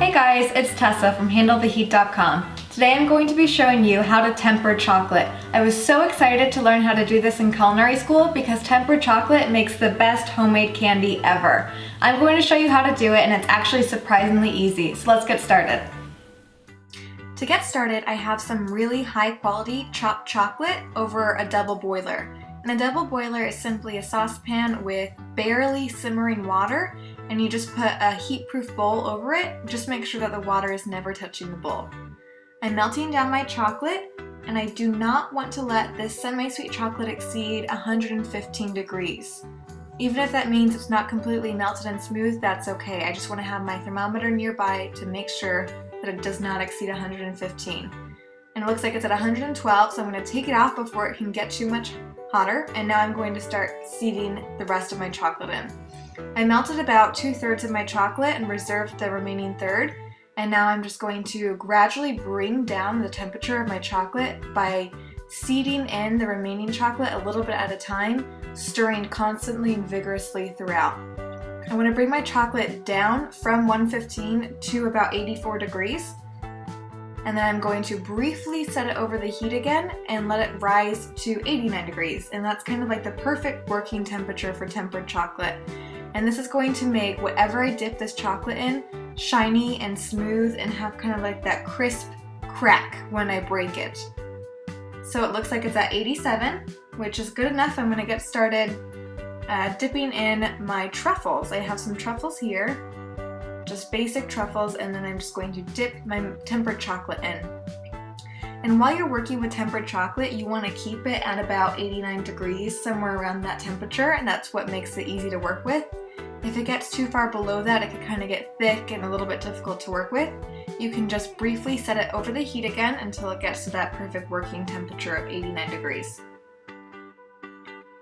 Hey guys, it's Tessa from HandleTheHeat.com. Today I'm going to be showing you how to temper chocolate. I was so excited to learn how to do this in culinary school because tempered chocolate makes the best homemade candy ever. I'm going to show you how to do it and it's actually surprisingly easy, so let's get started. To get started, I have some really high quality chopped chocolate over a double boiler. And a double boiler is simply a saucepan with barely simmering water, and you just put a heat-proof bowl over it. Just make sure that the water is never touching the bowl. I'm melting down my chocolate, and I do not want to let this semi-sweet chocolate exceed 115 degrees. Even if that means it's not completely melted and smooth, that's okay. I just want to have my thermometer nearby to make sure that it does not exceed 115. And it looks like it's at 112, so I'm going to take it off before it can get too much hotter, and now I'm going to start seeding the rest of my chocolate in. I melted about 2/3 of my chocolate and reserved the remaining third, and now I'm just going to gradually bring down the temperature of my chocolate by seeding in the remaining chocolate a little bit at a time, stirring constantly and vigorously throughout. I want to bring my chocolate down from 115 to about 84 degrees. And then I'm going to briefly set it over the heat again and let it rise to 89 degrees. And that's kind of like the perfect working temperature for tempered chocolate. And this is going to make whatever I dip this chocolate in shiny and smooth and have kind of like that crisp crack when I break it. So it looks like it's at 87, which is good enough. I'm going to get started dipping in my truffles. I have some truffles here. Just basic truffles, and then I'm just going to dip my tempered chocolate in. And while you're working with tempered chocolate, you want to keep it at about 89 degrees, somewhere around that temperature, and that's what makes it easy to work with. If it gets too far below that, it can kind of get thick and a little bit difficult to work with. You can just briefly set it over the heat again until it gets to that perfect working temperature of 89 degrees.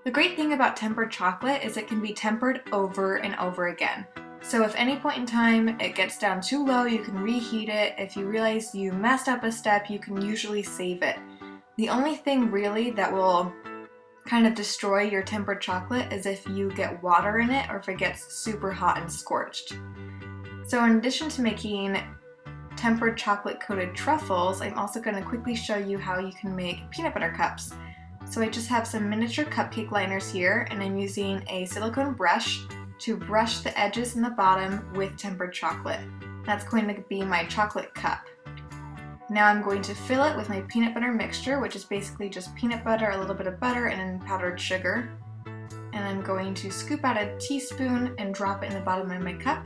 The great thing about tempered chocolate is it can be tempered over and over again. So if any point in time it gets down too low, you can reheat it. If you realize you messed up a step, you can usually save it. The only thing really that will kind of destroy your tempered chocolate is if you get water in it or if it gets super hot and scorched. So in addition to making tempered chocolate coated truffles, I'm also going to quickly show you how you can make peanut butter cups. So I just have some miniature cupcake liners here, and I'm using a silicone brush to brush the edges and the bottom with tempered chocolate. That's going to be my chocolate cup. Now I'm going to fill it with my peanut butter mixture, which is basically just peanut butter, a little bit of butter, and powdered sugar. And I'm going to scoop out a teaspoon and drop it in the bottom of my cup.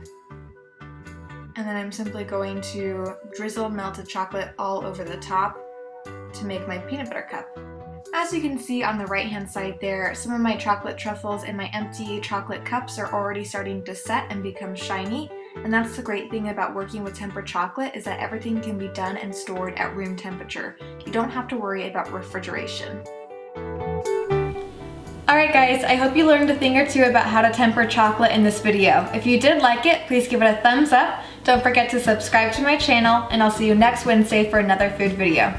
And then I'm simply going to drizzle melted chocolate all over the top to make my peanut butter cup. As you can see on the right hand side there, some of my chocolate truffles and my empty chocolate cups are already starting to set and become shiny. And that's the great thing about working with tempered chocolate, is that everything can be done and stored at room temperature. You don't have to worry about refrigeration. Alright guys, I hope you learned a thing or two about how to temper chocolate in this video. If you did like it, please give it a thumbs up. Don't forget to subscribe to my channel, and I'll see you next Wednesday for another food video.